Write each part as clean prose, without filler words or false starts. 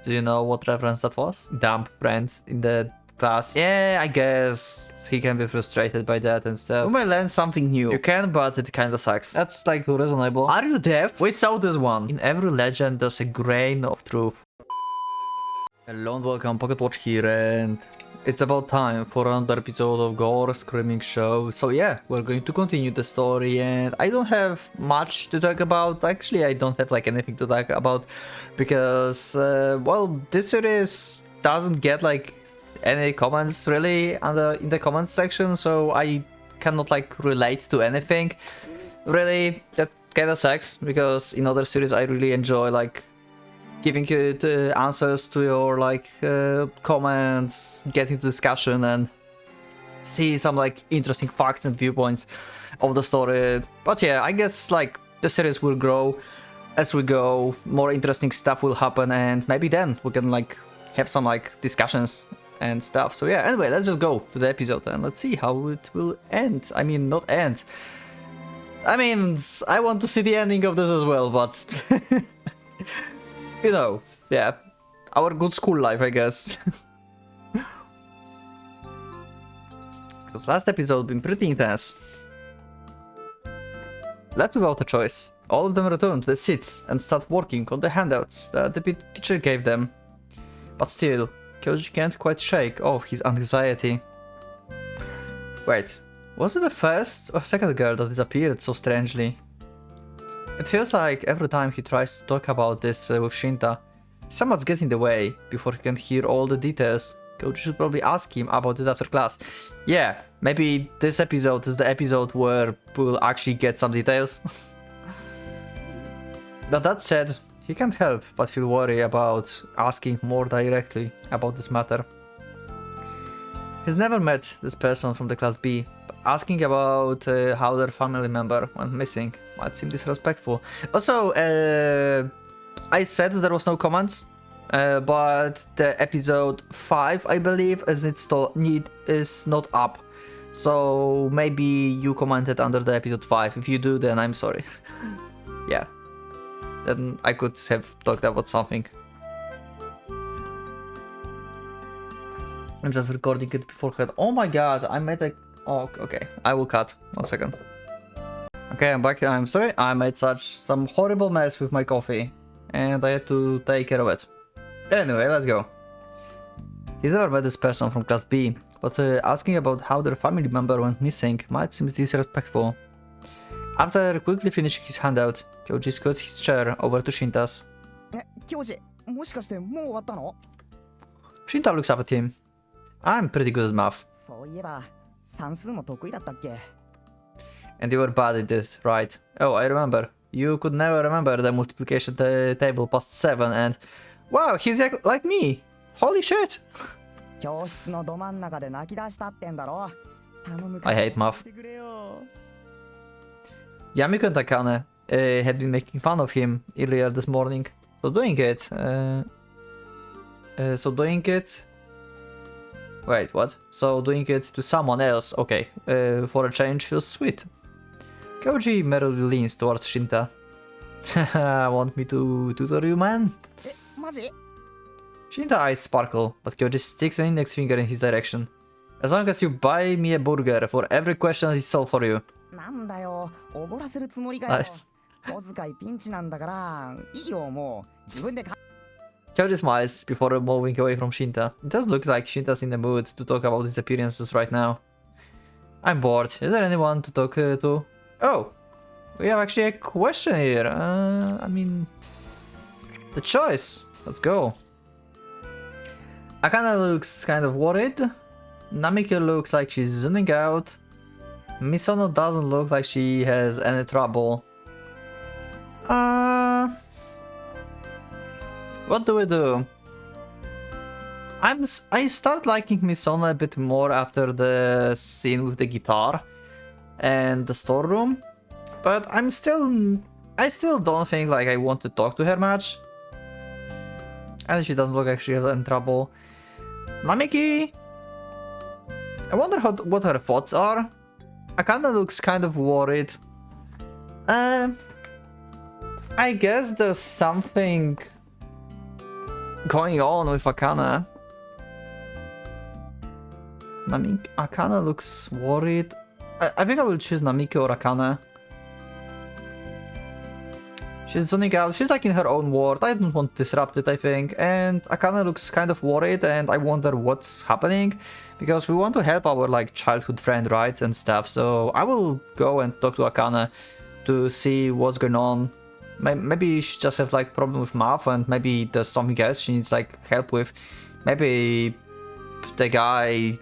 Do you know what reference that was? Dumb friends in the class. Yeah, I guess he can be frustrated by that and stuff. We might learn something new. You can, but it kinda sucks. That's like reasonable. Are you deaf? We saw this one. In every legend there's a grain of truth. Hello and welcome, PocketWatch here, and it's about time for another episode of Gore Screaming Show. So yeah, we're going to continue the story, and I don't have much to talk about. Actually, I don't have like anything to talk about because, well, this series doesn't get like any comments really in the comments section, so I cannot like relate to anything. Really, that kind of sucks because in other series I really enjoy like giving you the answers to your like comments, getting to discussion and see some like interesting facts and viewpoints of the story. But yeah, I guess like the series will grow as we go, more interesting stuff will happen, and maybe then we can like have some like discussions and stuff. So yeah, anyway, let's just go to the episode and let's see how it will end. I mean, not end. I mean, I want to see the ending of this as well, but you know, yeah, our good school life, I guess. Because last episode been pretty intense. Left without a choice, all of them return to the seats and start working on the handouts that the teacher gave them. But still, Kyoji can't quite shake off his anxiety. Wait, was it the first or second girl that disappeared so strangely? It feels like every time he tries to talk about this with Shinta, someone's getting in the way before he can hear all the details. Kyoji should probably ask him about it after class. Yeah, maybe this episode is the episode where we'll actually get some details. But that said, he can't help but feel worried about asking more directly about this matter. He's never met this person from the class B, but asking about how their family member went missing might seem disrespectful. Also, I said there was no comments, but the episode 5, I believe, is not up. So maybe you commented under the episode 5. If you do, then I'm sorry. Yeah. Then I could have talked about something. I'm just recording it beforehand. Oh my god, I made a... Oh, okay. I will cut. 1 second. Okay, I'm back. I'm sorry. I made some horrible mess with my coffee, and I had to take care of it. Anyway, let's go. He's never met this person from class B, but asking about how their family member went missing might seem disrespectful. After quickly finishing his handout, Kyoji scoots his chair over to Shinta's. Shinta looks up at him. I'm pretty good at math. And you were bad at it, right? Oh, I remember. You could never remember the multiplication table past 7 and... Wow, he's like me! Holy shit! I hate math. Yamiko and Takane had been making fun of him earlier this morning. So doing it... Wait, what? So doing it to someone else, okay, for a change feels sweet. Kyoji merrily leans towards Shinta. Want me to tutor you, man? Shinta eyes sparkle, but Kyoji sticks an index finger in his direction. As long as you buy me a burger for every question he solved for you. Nice. Kyoji smiles before moving away from Shinta. It does look like Shinta's in the mood to talk about his appearances right now. I'm bored. Is there anyone to talk to? Oh! We have actually a question here. I mean... The choice. Let's go. Akane looks kind of worried. Namiko looks like she's zooming out. Misono doesn't look like she has any trouble. What do we do? I start liking Misono a bit more after the scene with the guitar and the storeroom, but I still don't think like I want to talk to her much. And she doesn't look like she has any trouble. Namiki, I wonder what her thoughts are. Akane looks kind of worried. I guess there's something going on with Akane? Akane looks worried. I think I will choose Yamiko or Akane. She's zoning out. She's like in her own world. I don't want to disrupt it, I think. And Akane looks kind of worried, and I wonder what's happening. Because we want to help our like childhood friend, right? And stuff. So I will go and talk to Akane to see what's going on. Maybe she just have like problem with math, and maybe there's something else she needs like help with. Maybe the guy,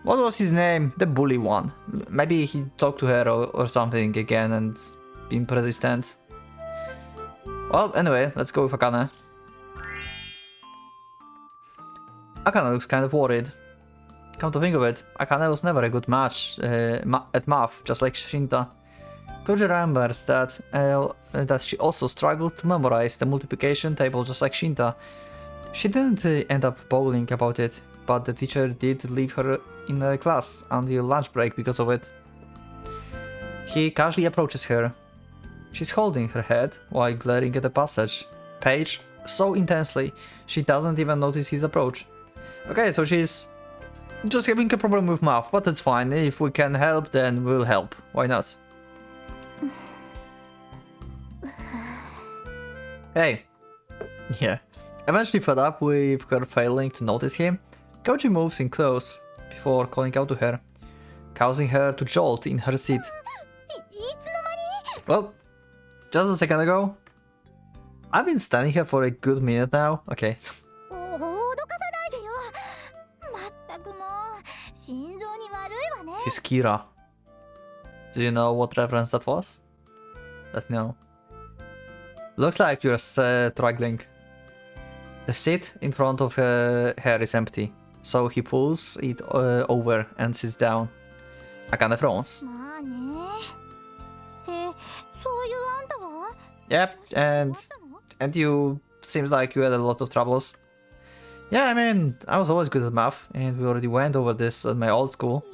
what was his name? The bully one. Maybe he talked to her or something again and been persistent. Well, anyway, let's go with Akane. Akane looks kind of worried. Come to think of it, Akane was never a good match at math, just like Shinta. Koji remembers that she also struggled to memorize the multiplication table just like Shinta. She didn't end up bawling about it, but the teacher did leave her in the class until lunch break because of it. He casually approaches her. She's holding her head while glaring at the page so intensely she doesn't even notice his approach. Okay, so she's just having a problem with math, but that's fine. If we can help, then we'll help. Why not? Hey. Yeah. Eventually fed up with her failing to notice him, Koji moves in close before calling out to her, causing her to jolt in her seat. Well, just a second ago. I've been standing here for a good minute now. Okay. He's Kira. Do you know what reference that was? Let me know. Looks like you're struggling. The seat in front of her is empty, so he pulls it over and sits down. Akane frowns. Yep, and you seems like you had a lot of troubles. Yeah, I mean, I was always good at math, and we already went over this at my old school.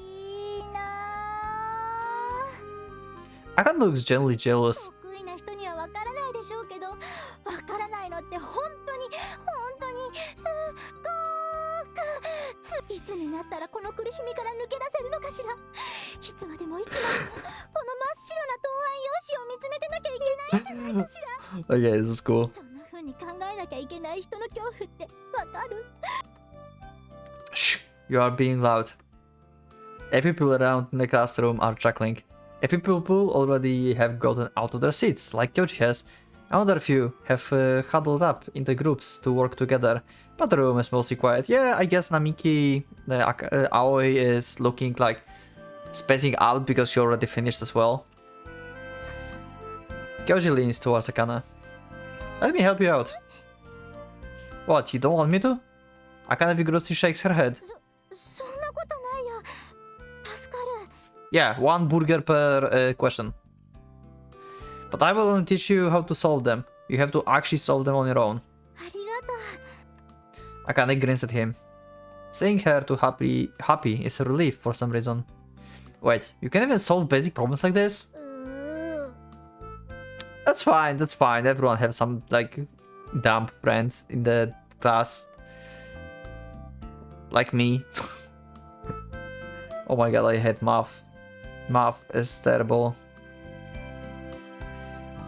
Akane looks genuinely jealous. Okay, this is cool. Shh, you are being loud. Every people around in the classroom are chuckling. A few people already have gotten out of their seats, like Kyoji has. Another few have huddled up into groups to work together, but the room is mostly quiet. Yeah, I guess Namiki, Aoi, is looking like spacing out because she already finished as well. Kyoji leans towards Akane. Let me help you out. What, you don't want me to? Akane vigorously shakes her head. Yeah, 1 burger per question. But I will only teach you how to solve them. You have to actually solve them on your own. Akane grins at him. Seeing her too happy is a relief for some reason. Wait, you can even solve basic problems like this? That's fine, that's fine. Everyone has some, like, dumb friends in the class. Like me. Oh my god, I hate math. Math is terrible.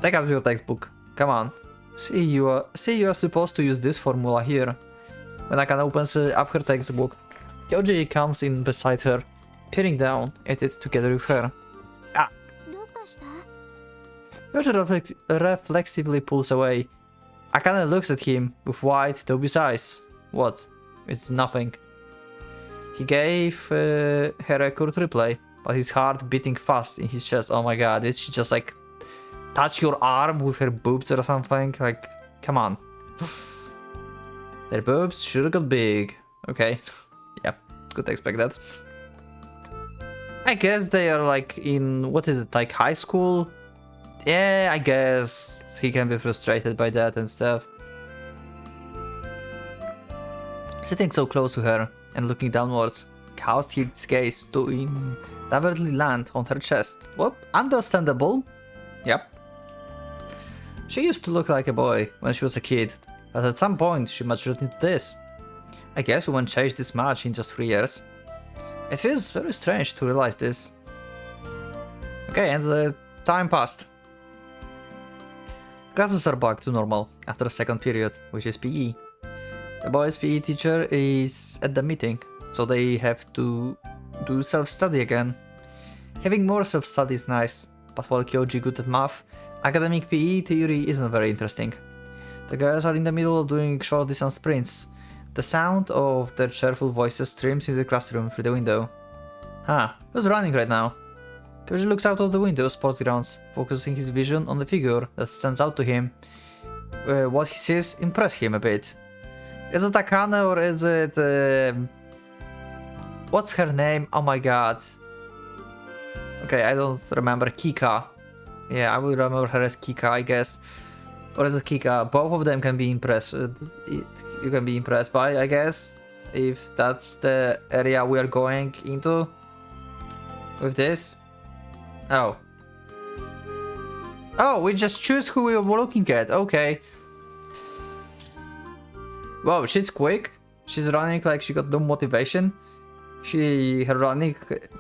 Take out your textbook. Come on. See, you are supposed to use this formula here. When Akane opens up her textbook, Kyoji comes in beside her, peering down at it together with her. Ah! Kyoji reflexively pulls away. Akane looks at him with wide, dubious eyes. What? It's nothing. He gave her a curt reply, but his heart beating fast in his chest. Oh my god, did she just like touch your arm with her boobs or something? Like, come on. Their boobs sure got big. Okay. Yeah, could expect that. I guess they are like in, what is it, like high school? Yeah, I guess he can be frustrated by that and stuff. Sitting so close to her and looking downwards, caused his gaze to inadvertently land on her chest. What? Understandable. Yep. She used to look like a boy when she was a kid, but at some point she matured into this. I guess we won't change this much in just 3 years. It feels very strange to realize this. Okay, and the time passed. Classes are back to normal after a second period, which is PE. The boys' PE teacher is at the meeting, so they have to do self-study again. Having more self-study is nice, but while Kyoji good at math, academic PE theory isn't very interesting. The girls are in the middle of doing short distance sprints. The sound of their cheerful voices streams into the classroom through the window. Huh, who's running right now? Kyoji looks out of the window of sports grounds, focusing his vision on the figure that stands out to him. What he sees impresses him a bit. Is it Akane or is it... what's her name? Oh my god. Okay, I don't remember. Kika. Yeah, I will remember her as Kika, I guess. Or is it Kika? Both of them can be impressed. You can be impressed by, I guess. If that's the area we are going into. With this. Oh. Oh, we just choose who we were looking at. Okay. Wow, she's quick. She's running like she got no motivation. Her running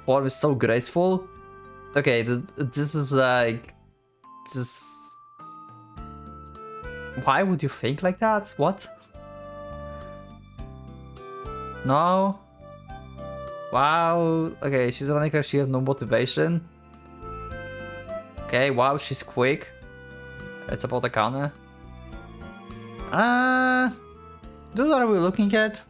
form is so graceful. Okay, this is like... just... Why would you think like that? What? No? Wow. Okay, she's running like she has no motivation. Okay, wow, she's quick. It's about Akane. Those are we looking at?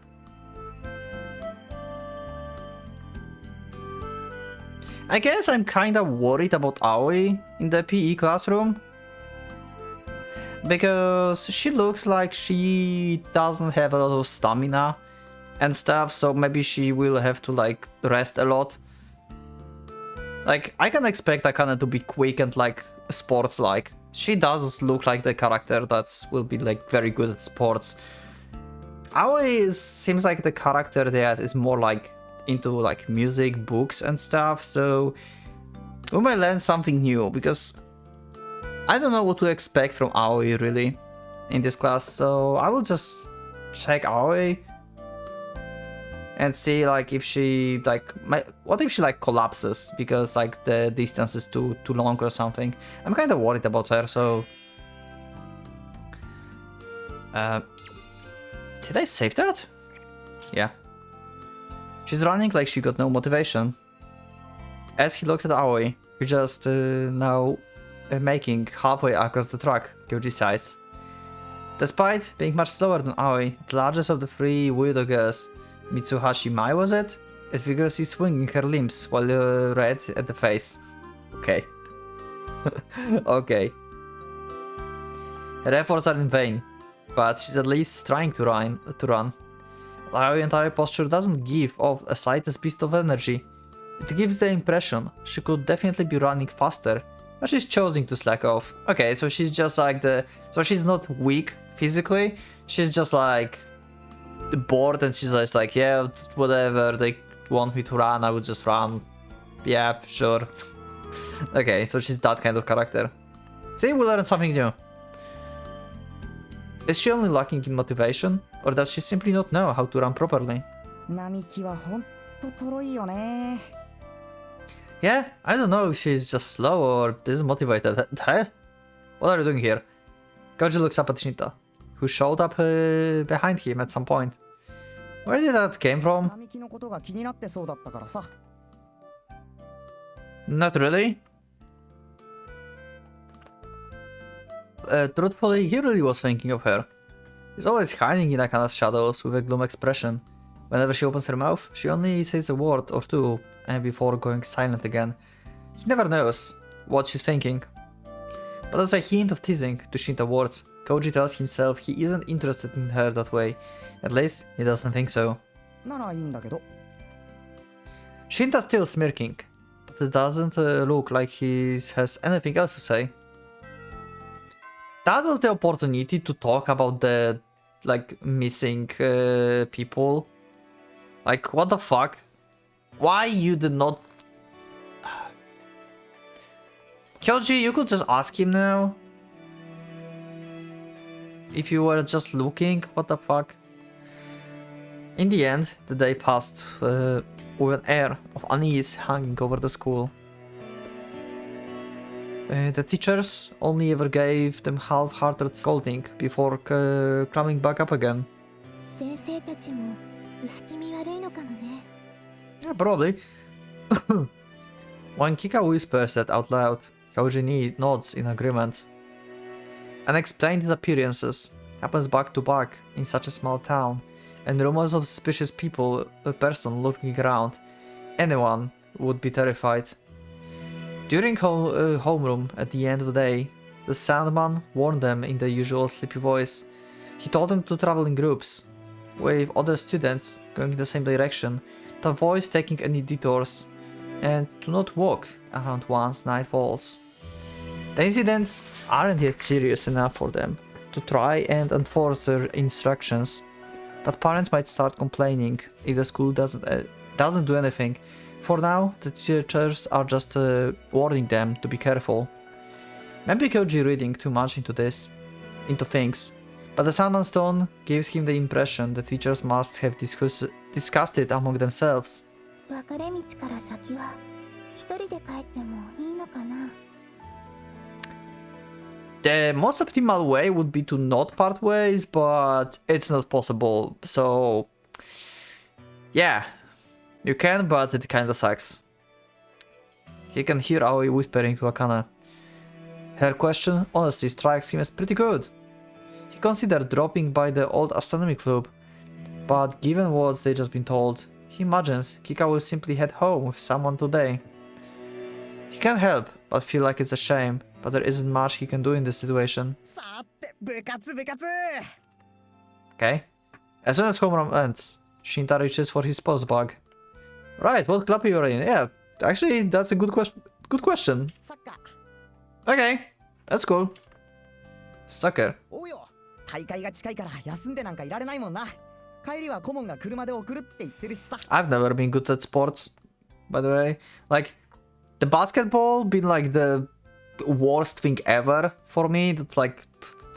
I guess I'm kinda worried about Aoi in the PE classroom. Because she looks like she doesn't have a lot of stamina and stuff, so maybe she will have to like rest a lot. Like, I can expect Akane to be quick and like sports-like. She does look like the character that will be like very good at sports. Aoi seems like the character that is more like into like music, books and stuff, so we might learn something new because I don't know what to expect from Aoi really in this class, so I will just check Aoi and see like if she like what if she like collapses because like the distance is too long or something. I'm kind of worried about her, so did I save that? Yeah. She's running like she got no motivation. As he looks at Aoi, who just now making halfway across the track, Kyoji sighs. Despite being much slower than Aoi, the largest of the three weirdo girls, Mitsuhashi Mai was it, is vigorously swinging her limbs while red at the face. Okay. Okay. Her efforts are in vain, but she's at least trying to run. Aoi's entire posture doesn't give off a slightest beast of energy. It gives the impression she could definitely be running faster, but she's choosing to slack off. Okay, so she's just like so she's not weak physically, she's just like bored and she's just like, yeah, whatever, they want me to run, I would just run. Yeah, sure. Okay, so she's that kind of character. See, we learned something new. Is she only lacking in motivation, or does she simply not know how to run properly? Yeah, I don't know if she's just slow or isn't motivated. Huh? What are you doing here? Koji looks up at Shinta, who showed up behind him at some point. Where did that came from? Not really. Truthfully, he really was thinking of her. He's always hiding in Akane's shadows with a gloom expression. Whenever she opens her mouth, she only says a word or two, and before going silent again. He never knows what she's thinking. But as a hint of teasing to Shinta's words, Koji tells himself he isn't interested in her that way. At least, he doesn't think so. Shinta's still smirking, but it doesn't look like he has anything else to say. That was the opportunity to talk about the, like, missing people. Like, what the fuck? Why you did not... Kyoji, you could just ask him now. if you were just looking, what the fuck? In the end, the day passed with an air of unease hanging over the school. The teachers only ever gave them half-hearted scolding before climbing back up again. Yeah, probably. When Kika whispers that out loud, Hyoji nods in agreement. Unexplained disappearances happens back to back in such a small town, and rumors of suspicious people, a person looking around, anyone would be terrified. During homeroom at the end of the day, the Sandman warned them in the usual sleepy voice. He told them to travel in groups, with other students going in the same direction, to avoid taking any detours, and to not walk around once night falls. The incidents aren't yet serious enough for them to try and enforce their instructions, but parents might start complaining if the school doesn't do anything. For now, the teachers are just warning them to be careful. Maybe Kyoji reading too much into things, but the Sandman Stone gives him the impression the teachers must have discussed it among themselves. The most optimal way would be to not part ways, but it's not possible, so yeah. You can, but it kinda sucks. He can hear Aoi whispering to Akane. Her question honestly strikes him as pretty good. He considered dropping by the old astronomy club, but given what they just been told, he imagines Kika will simply head home with someone today. He can't help but feel like it's a shame, but there isn't much he can do in this situation. Okay. As soon as homeroom ends, Shinta reaches for his post bag. Right, what club you're in? Yeah, actually, that's a good question. Good question. Okay, that's cool. Soccer. I've never been good at sports, by the way. Like, the basketball been like the worst thing ever for me that like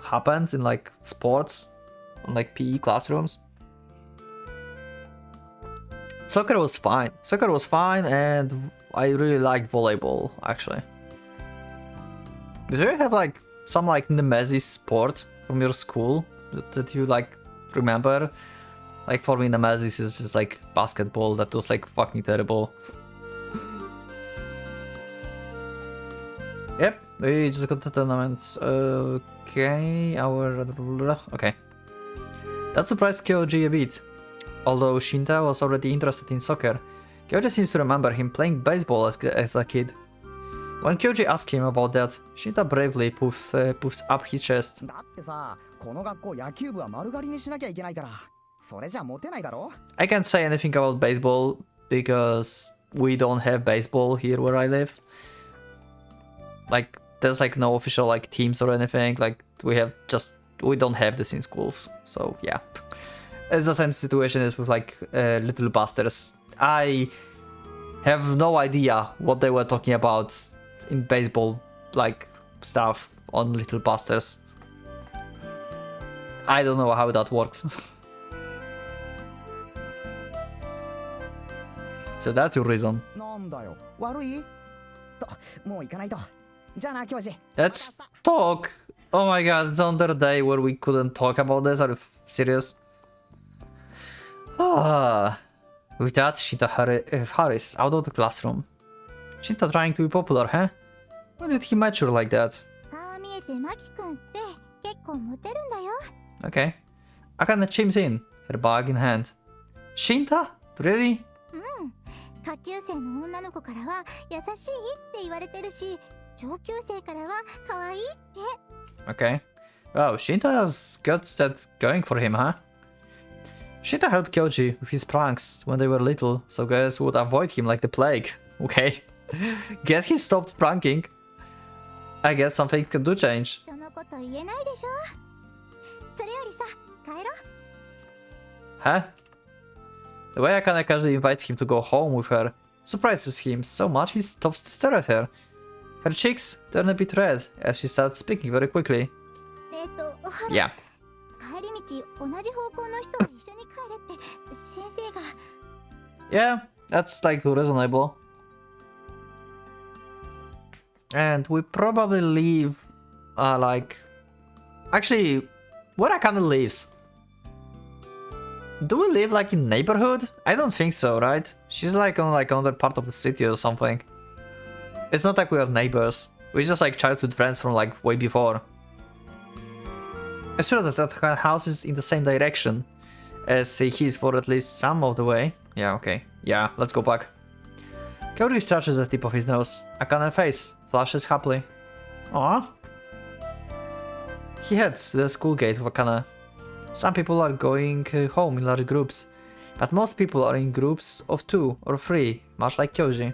happened in like sports, in like PE classrooms. Soccer was fine. Soccer was fine, and I really liked volleyball, actually. Do you have like some like nemesis sport from your school that you like remember? Like for me, nemesis is just like basketball. That was like fucking terrible. Yep, we just got the tournament. Okay, okay. That surprised Kyoji a bit. Although Shinta was already interested in soccer, Kyoji seems to remember him playing baseball as a kid. When Kyoji asks him about that, Shinta bravely puffs up his chest. I can't say anything about baseball because we don't have baseball here where I live. Like, there's like no official like teams or anything. Like, we don't have this in schools. So yeah. It's the same situation as with like Little Busters. I have no idea what they were talking about in baseball like stuff on Little Busters. I don't know how that works. So that's your reason. Let's talk. Oh my god, it's another day where we couldn't talk about this. Are you serious? With that, Shinta hurries out of the classroom. Shinta trying to be popular, huh? When did he mature like that? Okay. Akane chimes in, her bag in hand. Shinta? Really? Okay. Wow, Shinta has got that going for him, huh? Shinta helped Kyoji with his pranks when they were little, so guys would avoid him like the plague. Okay. Guess he stopped pranking. I guess something can do change. Huh? The way Akane casually invites him to go home with her surprises him so much he stops to stare at her. Her cheeks turn a bit red as she starts speaking very quickly. Yeah. Yeah, that's like reasonable. And we probably leave, like... Actually, where Akane lives? Do we live like in neighborhood? I don't think so, right? She's like on like another part of the city or something. It's not like we are neighbors. We're just like childhood friends from like way before. I'm sure that that house is in the same direction as he is for at least some of the way. Yeah, okay. Yeah, let's go back. Koji stretches the tip of his nose. Akane face flashes happily. Aww. He heads to the school gate with Akane. Some people are going home in large groups, but most people are in groups of 2 or 3, much like Kyoji.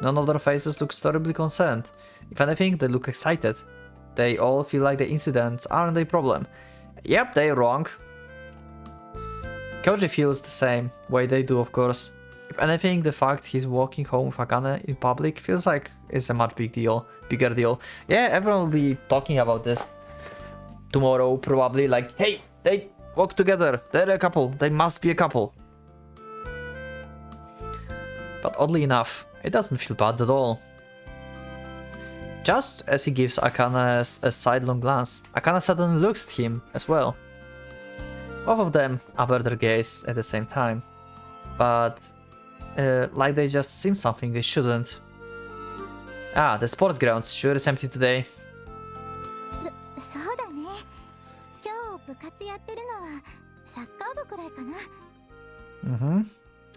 None of their faces look terribly concerned. If anything, they look excited. They all feel like the incidents aren't a problem. Yep, they're wrong. Kyoji feels the same way they do, of course. If anything, the fact he's walking home with Akane in public feels like it's a much bigger deal. Yeah, everyone will be talking about this tomorrow, probably, like, hey, they walk together, they're a couple, they must be a couple. But oddly enough, it doesn't feel bad at all. Just as he gives Akane a sidelong glance, Akane suddenly looks at him as well. Both of them avert their gaze at the same time, but like they just seen something they shouldn't. Ah, the sports grounds sure is empty today.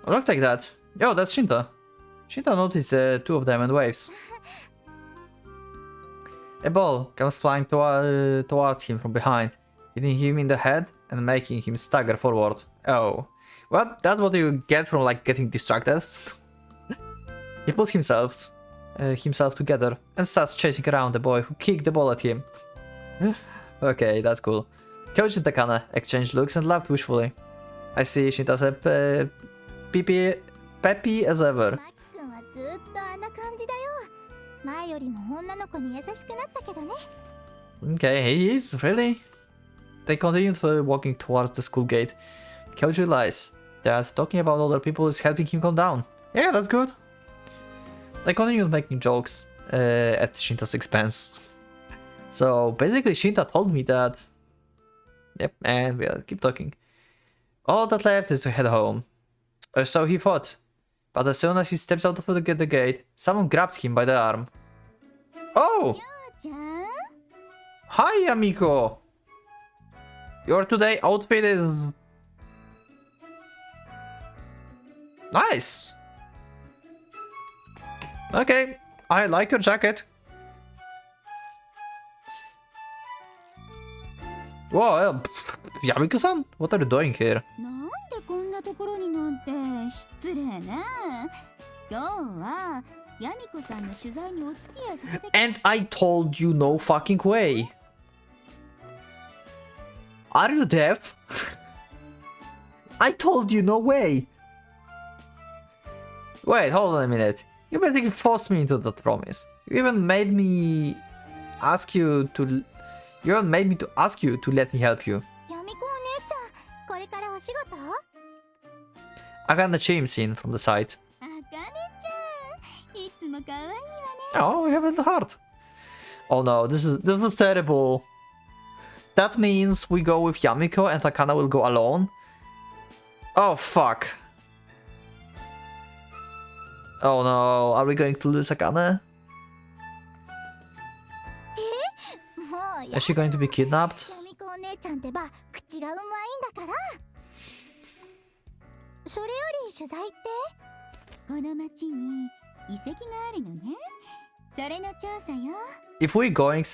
Looks like that. Yo, that's Shinta. Shinta noticed 2 of them and waves. A ball comes flying towards him from behind, hitting him in the head and making him stagger forward. Oh. Well, that's what you get from like getting distracted. He pulls himself together and starts chasing around the boy who kicked the ball at him. Okay, that's cool. Kyoji and Akane exchange looks and laughed wishfully. I see Shinta's peppy as ever. Okay, he is, really? They continue walking towards the school gate. Kyoji realizes that talking about other people is helping him calm down. Yeah, that's good. They continue making jokes at Shinta's expense. So basically Shinta told me that... Yep, and we'll keep talking. All that left is to head home. Or so he thought. But as soon as he steps out of the gate, someone grabs him by the arm. Oh! Hi, Yamiko! Your today outfit is... nice! Okay, I like your jacket. Whoa, Yamiko-san, what are you doing here? And I told you no fucking way. Are you deaf? I told you no way. Wait, hold on a minute. You basically forced me into that promise. You even made me ask you to... You even made me to ask you to let me help you. Akane chimes in from the side. Oh, you have a heart. Oh no, this is terrible. That means we go with Yamiko and Akane will go alone. Oh fuck. Oh no, are we going to lose Akane? Is she going to be kidnapped? If we're going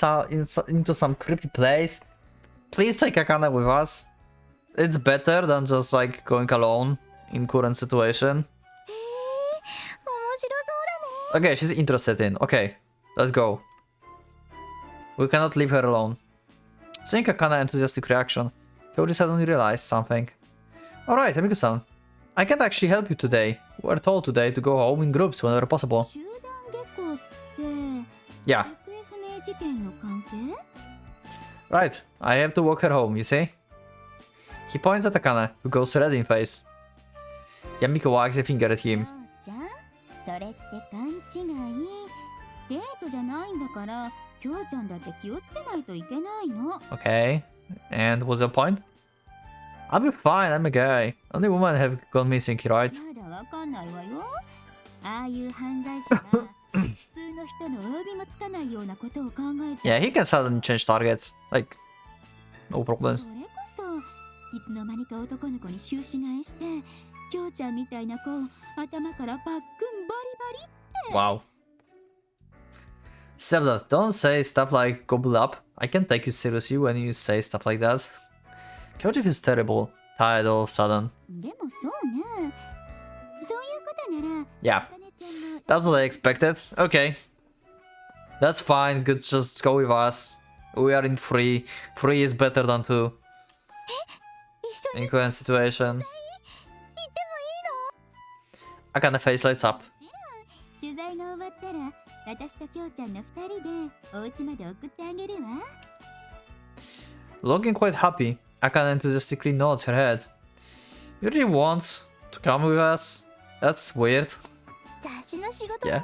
into some creepy place, please take Akane with us. It's better than just like going alone in current situation. Okay, she's interested in. Okay, let's go. We cannot leave her alone. Seeing Akane's enthusiastic reaction, Kyoji suddenly realized something. Alright, Yamiko-san. I can't actually help you today. We were told today to go home in groups whenever possible. Yeah. Right, I have to walk her home, you see? He points at Akane, who goes red in face. Yamiko wags a finger at him. ちゃん、それって勘違い。デートじゃないんだから、きょうちゃんだって気をつけないといけないの。Okay, and what's your point? I'll be fine, I'm a guy. Only women have gone missing, right? まだわかんないわよ。ああいう犯罪者が普通の人のお呼びもつかないようなことを考えちゃ Yeah, he can suddenly change targets. Like, no う。 problems. それこそ、いつの間にか男の子に終始替えして、きょうちゃんみたいな子を頭からパックンバリバリって。 Wow. Sebda, don't say stuff like gobble up. I can't take you seriously when you say stuff like that. Kyoji feels terrible, tired all of a sudden. でもそうね。そういうことなら、 Yeah, 茜ちゃんも that's what I expected. Okay. That's fine, good, just go with us. We are in free. Free is better than two. 一緒に In current situation. Akane face lights up. 取材が終わったら私ときょうちゃんの二人でお家まで送ってあげるわ。 Looking quite happy, Akane enthusiastically nods her head. You really want to come with us? That's weird. 雑誌の仕事のお手伝い Yeah. なん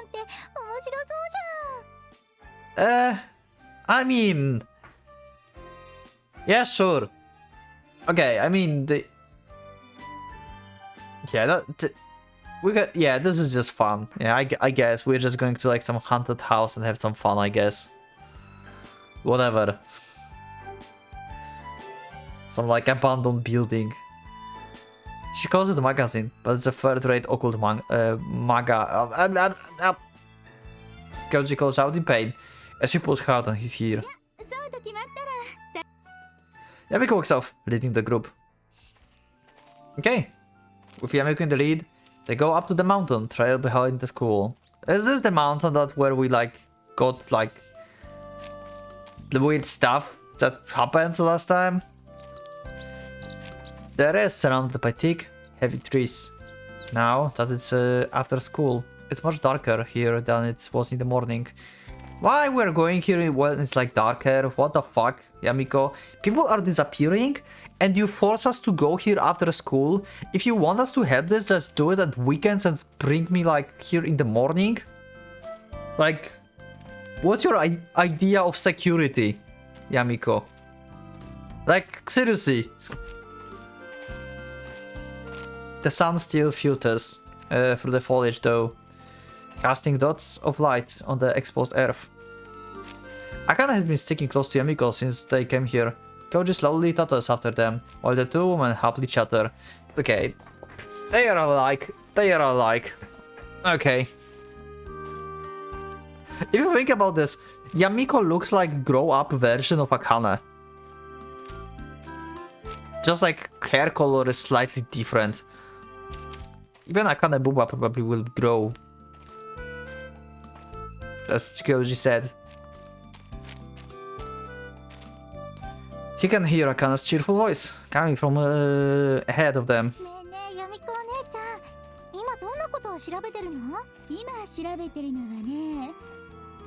て面白そうじゃん。 I mean... Yeah, sure. Okay, I mean... Yeah, yeah, this is just fun. Yeah, I guess we're just going to like some haunted house and have some fun, I guess. Whatever. Some like abandoned building. She calls it a magazine, but it's a third-rate occult maga. Koji calls out in pain as she pulls hard on his ear. そうと決まったら Yamiko walks off, leading the group. Okay. With Yamiko in the lead, they go up to the mountain trail behind the school. Is this the mountain that where we like got like the weird stuff that happened last time? The area is surrounded by thick, heavy trees. Now that it's after school, it's much darker here than it was in the morning. Why we're going here when it's like darker? What the fuck, Yamiko? People are disappearing and you force us to go here after school? If you want us to help this, just do it at weekends and bring me like here in the morning? Like, what's your idea of security, Yamiko? Like, seriously. The sun still filters through the foliage though, casting dots of light on the exposed earth. Akane has been sticking close to Yamiko since they came here. Koji slowly totters after them, while the two women happily chatter. Okay, they are alike. They are alike. Okay. If you think about this, Yamiko looks like grow-up version of Akane. Just like hair color is slightly different. Even Akane Buba probably will grow. As Koji said. He can hear Akane's cheerful voice coming from ahead of them. ねえねえ、やみこお姉ちゃん、今どんなことを調べてるの？今調べてるのはね、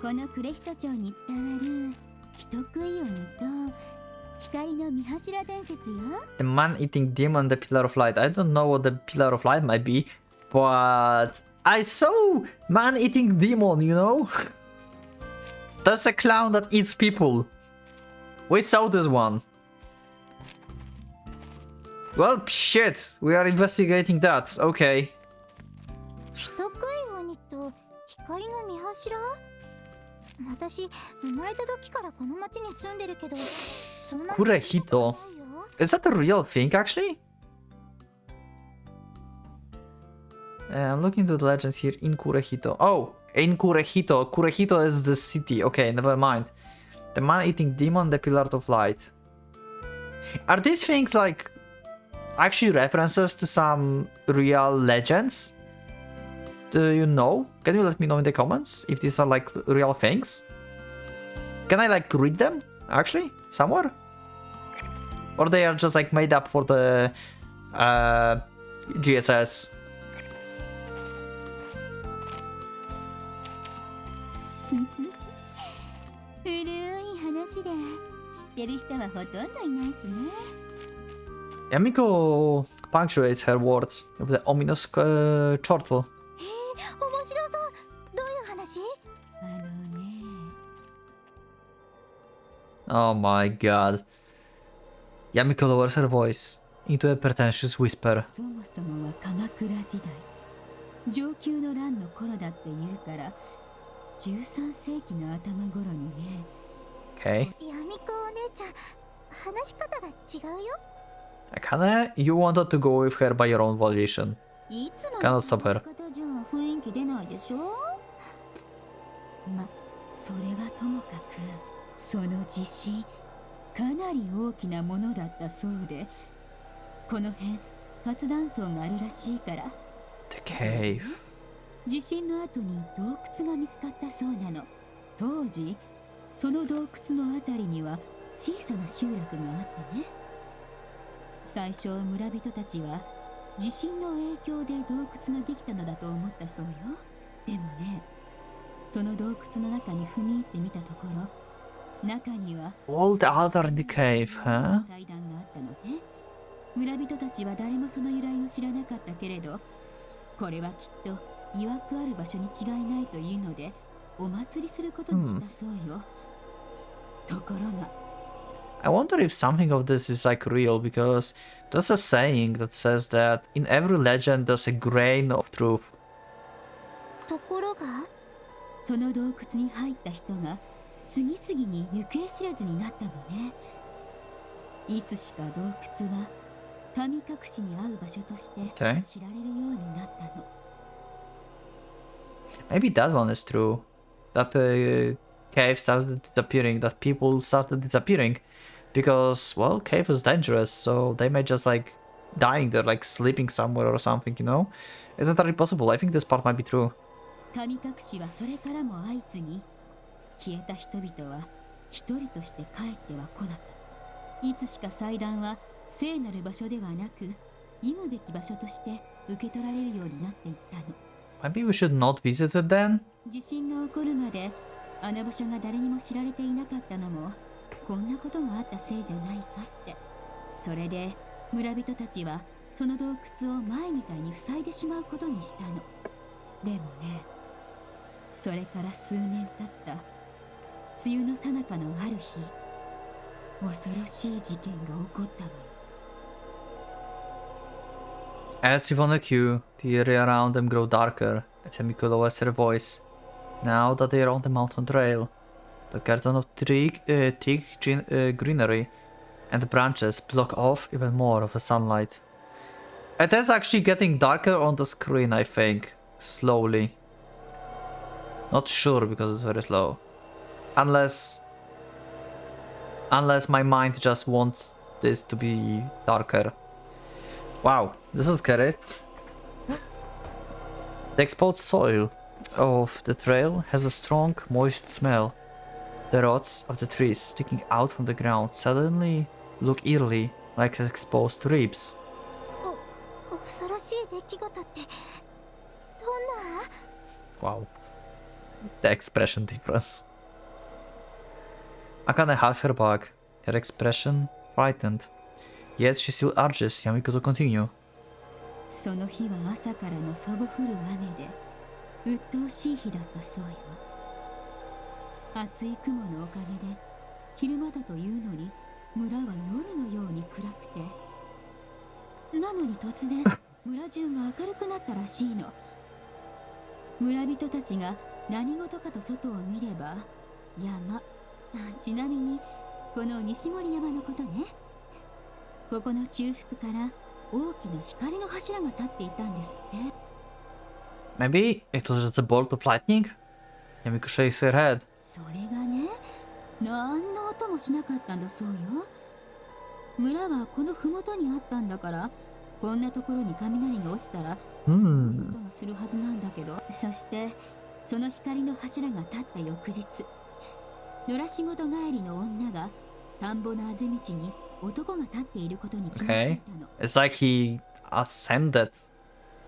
この呉人町に伝わる人食い鬼と光の御柱伝説よ。 The man-eating demon, the Pillar of Light. I don't know what the Pillar of Light might be, but I saw man-eating demon, you know? That's a clown that eats people. We saw this one. Well, shit. We are investigating that. Okay. 人食い鬼と光の御柱？私、生まれた時からこの町に住んでるけど、そんな。 Kurehito. Is that a real thing, actually? I'm looking into the legends here in Kurehito. Oh, in Kurehito. Kurehito is the city. Okay, never mind. The man-eating demon, the Pillar of Light. Are these things like actually references to some real legends? Do you know? Can you let me know in the comments if these are like real things? Can I like read them actually somewhere? Or they are just like made up for the GSS? 古い話で知ってる人はほとんどいないしね。Yamiko punctuates her words with the ominous chortle. 面白そう。どういう話？Oh my god. Yamiko lowers her voice into a pretentious whisper. そもそもは鎌倉時代、承久の乱の頃だって言うから、13世紀の頭頃にね。Okay. ヤミコお姉ちゃん、話し方が違うよ。Akane, you wanted to go with her by your own volition. いつも Cannot stop her. の方じゃ雰囲気出ないでしょ。ま、それはともかく、その地震、かなり大きなものだったそうで、この辺、活断層があるらしいから。The cave. 地震の後に洞窟が見つかったそうなの。当時、その洞窟のあたりには小さな集落があってね。最初村人たちは地震の影響で洞窟ができたのだと思ったそうよ。でもね、その洞窟の中に踏み入ってみたところ、中には All the other in the cave, huh? 祭壇があったのね。村人たちは誰もその由来を知らなかったけれど、これはきっと曰くある場所に違いないというのでお祭りすることにしたそうよ。ところが I wonder if something of this is like real, because there's a saying that says that in every legend there's a grain of truth. ところがその洞窟に入った人が次々に行方知らずになったのね。いつしか洞窟は神隠しに合う場所として知られるようになったの。Maybe that one is true. That the cave started disappearing, that people started disappearing because, well, cave is dangerous, so they may just like dying there, like sleeping somewhere or something, you know? Isn't that really possible? I think this part might be true. 神隠しはそれからも相次ぎ、消えた人々は一人として帰っては来なかった。いつしか祭壇は聖なる場所ではなく、忌むべき場所として受け取られるようになっていったの。Maybe we should not visit it then? 地震が起こるまであの場所が誰にも知られていなかったのもこんなことがあったせいじゃないかって。それで村人たちはその洞窟を前みたいに塞いでしまうことにしたの。でもね、それから数年経った梅雨の最中のある日、恐ろしい事件が起こったのよ。As if on a cue, the area around them grow darker as Yamiko lowers her voice. Now that they are on the mountain trail, the curtain of thick greenery and branches block off even more of the sunlight. It is actually getting darker on the screen, I think. Slowly. Not sure because it's very slow. Unless my mind just wants this to be darker. Wow, this is scary. The exposed soil of the trail has a strong, moist smell. The roots of the trees sticking out from the ground suddenly look eerily like exposed ribs. 恐ろしい出来事ってどんな？ Wow. The expression difference. Akane hugs her back, her expression frightened. Yet she still urges Yamiko to continue. その日は朝からのそぼ降る雨で鬱陶しい日だったそうよ。厚い雲のおかげで昼間だというのに村は夜のように暗くて、なのに突然村中が明るくなったらしいの。村人たちが何事かと外を見れば山、ちなみにこの西森山のことね。ここの中腹から大きな光の柱が立っていたんですって。Maybe it was just a bolt of lightning? Yamiko shakes her head. それがね、何の音もしなかったんだそうよ。村はこの麓にあったんだから、こんなところに雷が落ちたらそういう音がするはずなんだけど、そしてその光の柱が立った翌日、野良仕事帰りの女が田んぼのあぜ道に男が立っていることに気がついたの。It's like he ascended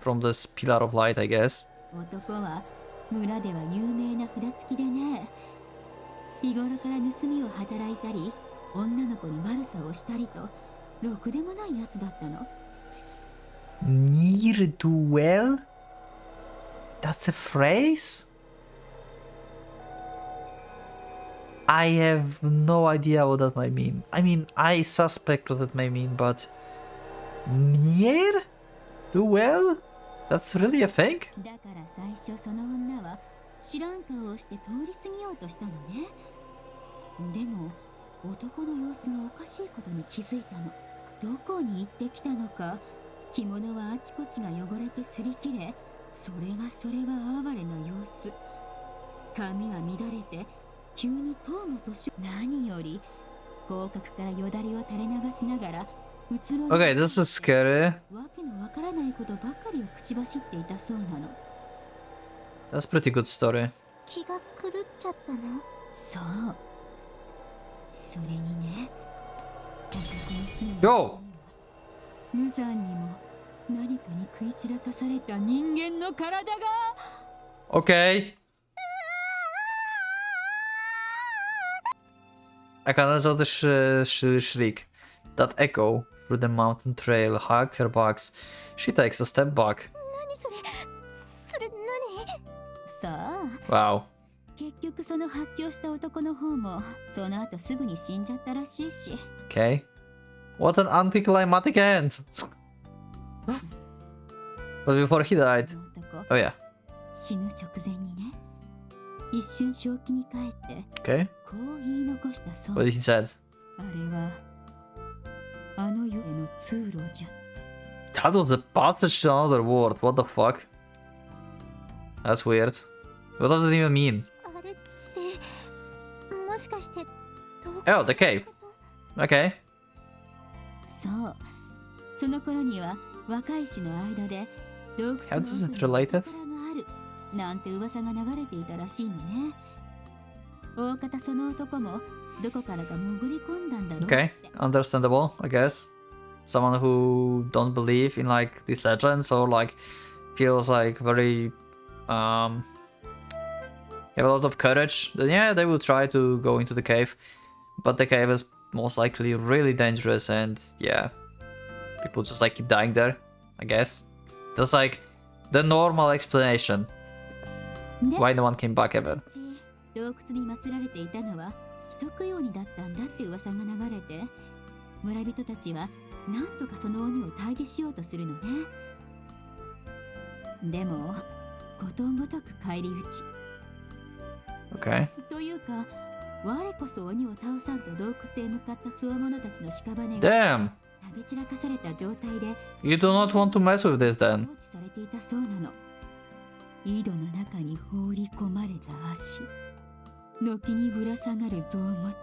from this pillar of light, I guess. 男は村では有名な札付きでね、日頃から盗みを働いたり女の子に悪さをしたりとろくでもないやつだったの。 Near do well? That's a phrase? I have no idea what that might mean. I mean, I suspect what that may mean, but... Near? Do well? That's really a thing? だから最初その女は知らん顔をして通り過ぎようとしたのね。でも男の様子がおかしいことに気づいたの。どこに行ってきたのか、着物はあちこちが汚れて擦り切れ、それは哀れな様子。髪は乱れて急に塔も年、何より広角からよだれを垂れ流しながらうつろに Okay, this is scary. わけのわからないことばかりを口走っていたそうなの。 That's pretty good story. 気が狂っちゃったの。そう。それにね、男の住む Yo! 無残にも何かに食い散らかされた人間の体が Okay. I can also shriek. That echo through the mountain trail hugged her bugs. She takes a step back. 何それ、それ何。さあ Wow. 結局その発狂した男の方もその後すぐに死んじゃったらしいし。 Okay. What an anticlimactic end. But before he died. その男 Oh yeah. 死ぬ直前にね、一瞬正気に帰って Okay. こう言い残したそう。 What he said. あれはあの世への通路じゃ。 That was a passage to another world. What the fuck? That's weird. What does it even mean? あれってもしかしてどう Oh, the cave. Okay. そう。その頃には若い種の間で洞窟 How の does 奥 it に relate お it? 宝があるなんて噂が流れていたらしいのね。大方その男もどこからか潜り込んだんだろうって。 Okay. Understandable, I guess. Someone who don't believe in like these legends or like feels like very have a lot of courage, then yeah, they will try to go into the cave. But the cave is most likely really dangerous and yeah, people just like keep dying there, I guess. That's like the normal explanation で why no one came back ever. 洞窟に祀られていたのは人供養にだったんだって噂が流れて、村人たちはなんとかその鬼を退治しようとするのね。でもことごとく返り討ち Okay. というか、我こそ鬼を倒さんと洞窟へ向かった強者たちの屍が Damn! 食べ散らかされた状態で You do not want to mess with this 放 then. 置されていたそうなの。井戸の中に放り込まれた足、軒にぶら下がる臓物、道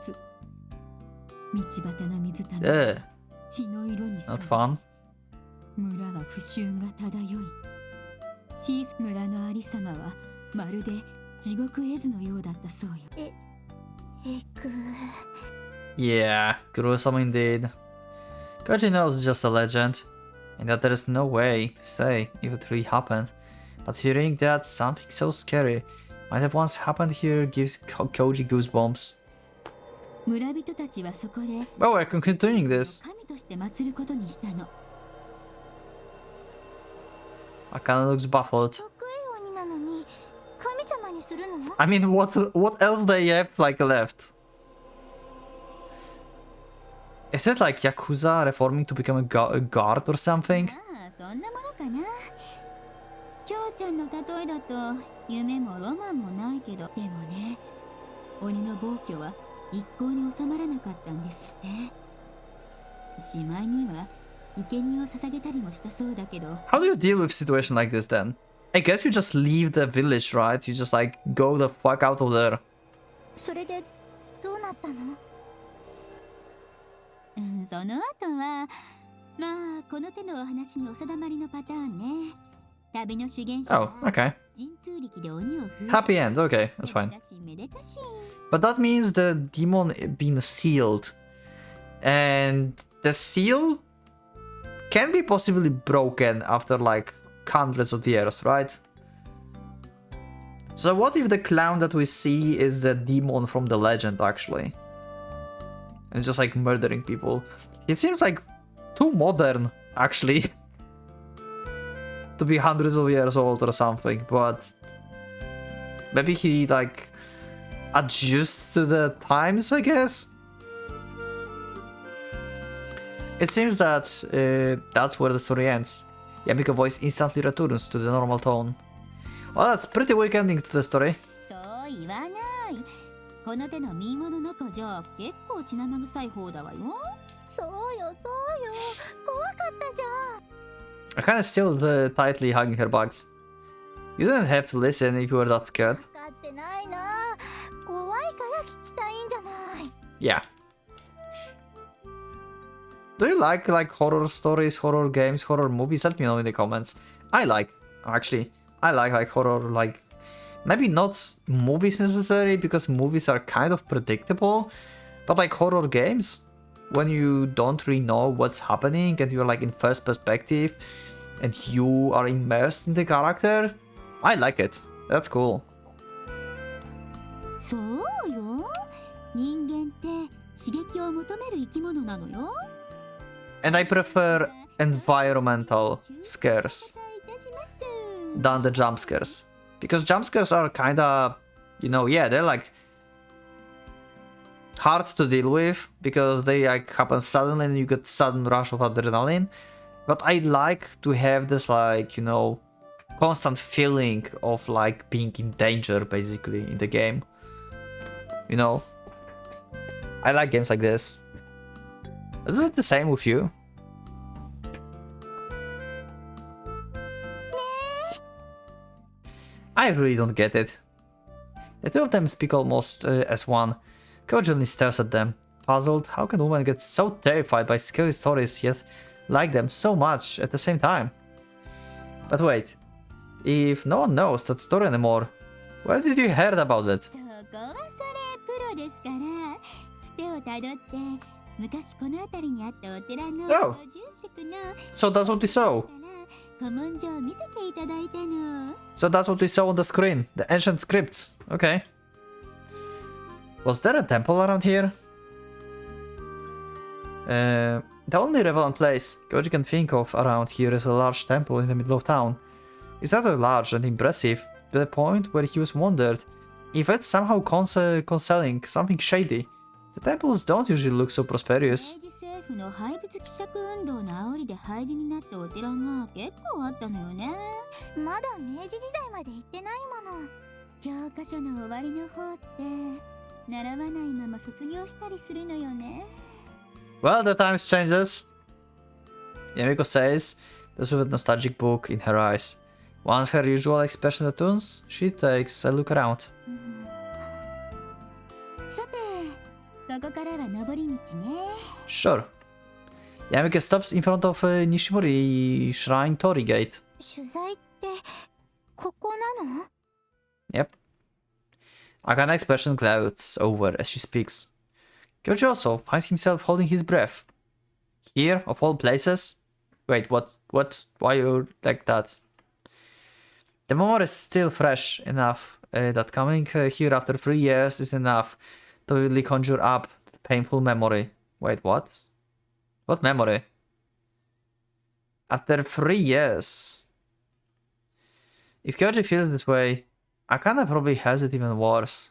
端の水たま Ugh, 血の色に染 not め fun. 村は不臭が漂い、小さな村のありさまはまるで地獄絵図のようだったそうよ。Yeah, gruesome indeed. Koji knows it's just a legend, and that there is no way to say if it really happened. But hearing that something so scary might have once happened here gives Koji goosebumps. 村人たちはそこで Oh, we're continuing this. 神として祀ることにしたの。 Akana looks baffled. 得意鬼なのに神様にするの？ I mean, what else they have like left? Is it like Yakuza reforming to become a guard or something? ああ、そんなものかな。きょうちゃんの例えだと夢もロマンもないけど、でもね、鬼の暴挙は一向に収まらなかったんですって。しまいには生贄を捧げたりもしたそうだけど。 How do you deal with a situation like this then? I guess you just leave the village, right? You just like go the fuck out of there. それでどうなったの？その後はまあこの手のお話にお定まりのパターンね。旅の修験者 Oh, okay. 神通力で鬼を封じ Happy end. Okay, that's fine. めでたし。 But that means the demon being sealed. And the seal can be possibly broken after like hundreds of years, right? So what if the clown that we see is the demon from the legend actually? And just like murdering people? It seems like too modern, actually. To be hundreds of years old or something, but maybe he like adjusts to the times, I guess. It seems that that's where the story ends. Yamiko voice instantly returns to the normal tone. Well, that's pretty weak ending to the story. そう言わない。この手の見物の子じゃ結構血生臭い方だわよ。そうよそうよ。怖かったじゃん。I kinda still tightly hugging her bugs. You didn't have to listen if you were that scared. 分かってないな。怖いから聞きたいんじゃない。Yeah. Do you like horror stories, horror games, horror movies? Let me know in the comments. I like horror, like maybe not movies necessarily, because movies are kind of predictable, but like horror games when you don't really know what's happening and you're like in first perspective and you are immersed in the character. I like it. That's cool. そうよ。人間って刺激を求める生き物なのよ。And I prefer environmental scares than the jump scares. Because jump scares are kinda, you know, yeah, they're like hard to deal with because they like happen suddenly and you get sudden rush of adrenaline. But I like to have this like, you know, constant feeling of like being in danger basically in the game. You know? I like games like this. Isn't it the same with you? I really don't get it. The two of them speak almost as one. Kojo stares at them, puzzled. How can a woman get so terrified by scary stories yet like them so much at the same time? But wait, if no one knows that story anymore, where did you hear about it? Oh, so that's what we saw. So that's what we saw on the screen, the ancient scripts. Okay. Was there a temple around here? The only relevant place Koji can think of around here is a large temple in the middle of town. It's rather large and impressive, to the point where he was wondered if it's somehow concealing something shady. The temples don't usually look so prosperous. Well, the times changes. Yamiko says, this with a nostalgic book in her eyes. Once her usual expression returns, she takes a look around. Sure. Yamiko stops in front of Nishimori Shrine Torii Gate. Yep. Akana expression clouds over as she speaks. Koji also finds himself holding his breath. Here, of all places? Wait, what? Why you like that? The memory is still fresh enough that coming here after 3 years is enough to really conjure up painful memory. Wait, what? What memory? After 3 years? If Koji feels this way, Akane probably has it even worse.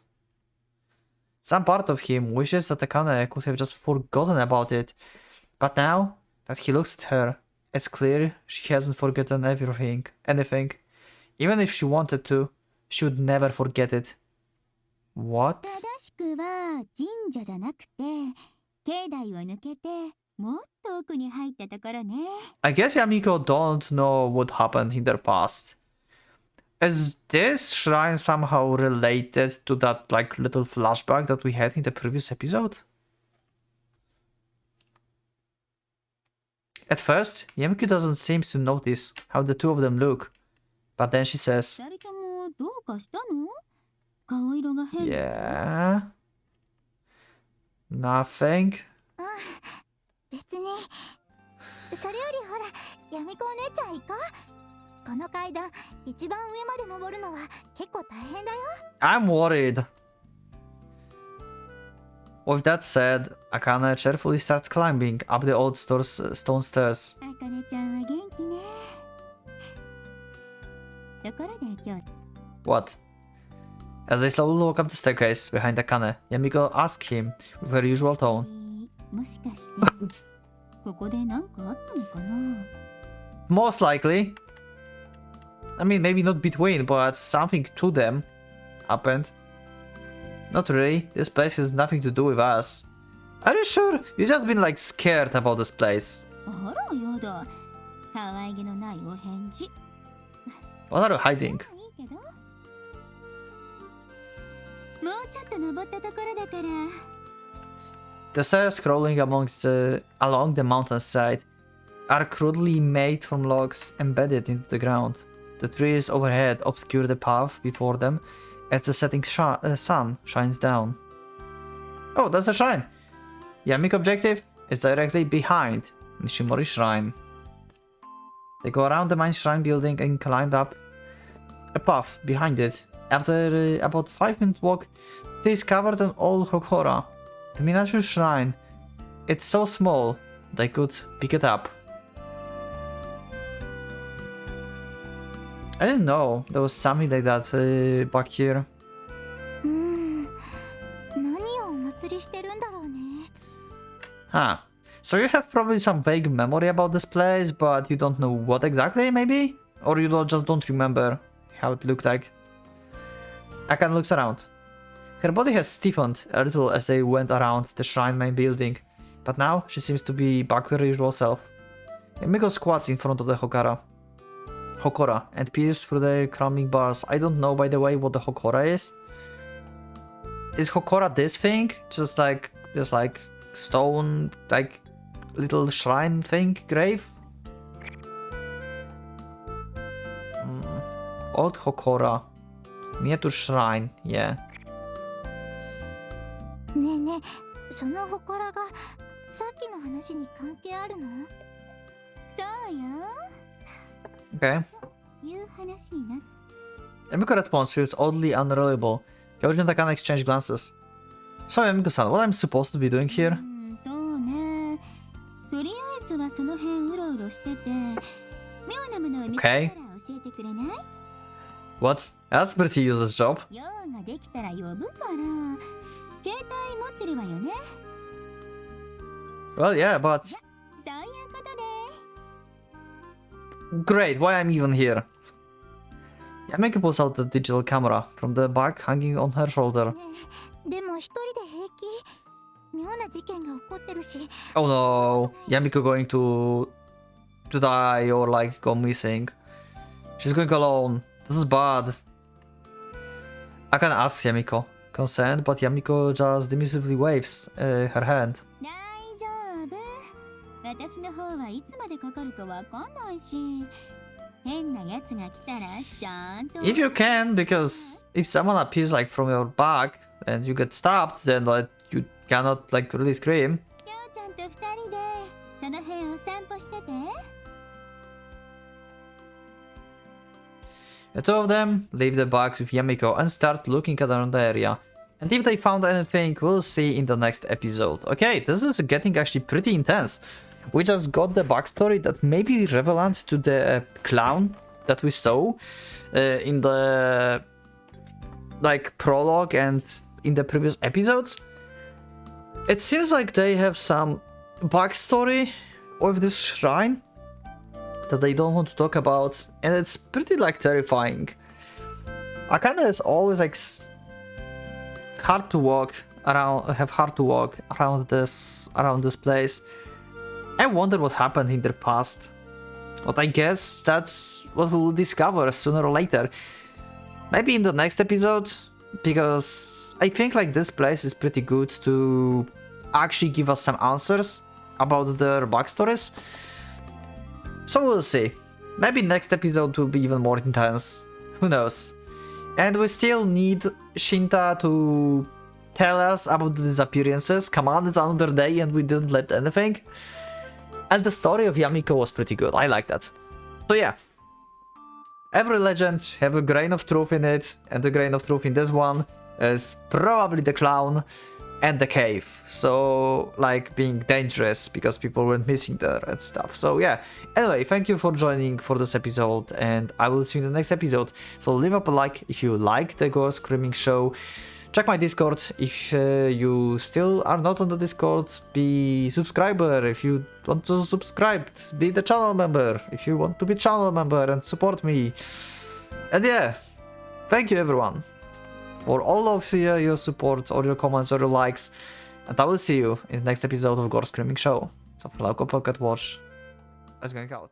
Some part of him wishes that Akane could have just forgotten about it, but now that he looks at her, it's clear she hasn't forgotten anything. Even if she wanted to, she would never forget it. What? I guess Yamiko don't know what happened in their past. Is this shrine somehow related to that like little flashback that we had in the previous episode? At first, Yamiko doesn't seem to notice how the two of them look, but then she says, yeah, nothing. I'm worried. With that said, Akane cheerfully starts climbing up the old stone stairs. あかねちゃんは元気ね。ところで今日 What? As they slowly walk up the staircase behind Akane, Yamiko asks him with her usual tone. もしかしてここで何かあったのかな Most likely. I mean, maybe not between, but something to them happened. Not really. This place has nothing to do with us. Are you sure? You just been like scared about this place. あらやだ。可愛げのないお返事。 What are you hiding? いいけど。もうちょっと登ったところだから。 The stairs crawling along the mountainside are crudely made from logs embedded into the ground. The trees overhead obscure the path before them as the setting sun shines down. Oh, that's a shrine! Yamiko's objective is directly behind Nishimori's shrine. They go around the main shrine building and climb up a path behind it. After about 5 minutes walk, they discovered an old Hokora, the miniature shrine. It's so small they could pick it up. I didn't know there was something like that back here. 何をお祭りしてるんだろうね。 Huh. So you have probably some vague memory about this place, but you don't know what exactly, maybe? Or you just don't remember how it looked like? Akane looks around. Her body has stiffened a little as they went around the shrine main building, but now she seems to be back to her usual self. Yamiko squats in front of the Hokora and peers through the crumbling bars. I don't know, by the way, what the Hokora is. Is Hokora this thing? Just like this, like stone, like little shrine thing, grave? Old Hokora, miniature shrine, yeah. ねえねえ、その祠がさっきの話に関係あるの？そうよ。 Okay. いう話になっ Yamiko's response feels oddly unreliable. Kyoji and Akane exchange glances. So Yamiko-san, what I'm supposed to be doing here? そうね。とりあえずはその辺うろうろしてて、妙なものを見つけたら教えてくれない？ What? That's a pretty useless job. 用ができたら呼ぶから。携帯持ってるわよね。 Well, yeah, but... そういうことで。 Great, why I'm even here? Yamiko pulls out the digital camera from the bag hanging on her shoulder. でも一人で平気。妙な事件が起こってるし。 Oh no, Yamiko going to die or like go missing. She's going alone. This is bad. Akane asks Yamiko consent, but Yamiko just dismissively waves her hand. 大丈夫。私の方はいつまでかかるかわかんないし。変なやつが来たらちゃんと。 If you can, because if someone appears like from your back and you get stabbed, then like you cannot like really scream. りょうちゃんと二人でその辺を散歩してて。 The two of them leave the box with Yamiko and start looking around the area. And if they found anything, we'll see in the next episode. Okay, this is getting actually pretty intense. We just got the backstory that may be relevant to the clown that we saw in the like prologue and in the previous episodes. It seems like they have some backstory with this shrine that they don't want to talk about, and it's pretty like terrifying. Akane is always like hard to walk around this place. I wonder what happened in their past, but I guess that's what we will discover sooner or later. Maybe in the next episode, because I think like this place is pretty good to actually give us some answers about their backstories. So we'll see. Maybe next episode will be even more intense. Who knows? And we still need Shinta to tell us about the disappearances. Come on, it's another day and we didn't let anything. And the story of Yamiko was pretty good. I like that. So yeah. Every legend have a grain of truth in it. And the grain of truth in this one is probably the clown. and the cave, so like being dangerous because people went missing there and stuff. So yeah, anyway, thank you for joining for this episode, and I will see you in the next episode. So leave up a like if you like the Gore Screaming Show. Check my Discord if you still are not on the Discord. Be subscriber if you want to subscribe. Be the channel member if you want to be channel member and support me. And yeah, thank you everyone for all of your support, all your comments, all your likes. And I will see you in the next episode of Gore Screaming Show. So for Lauko Pocket Watch, let's go out.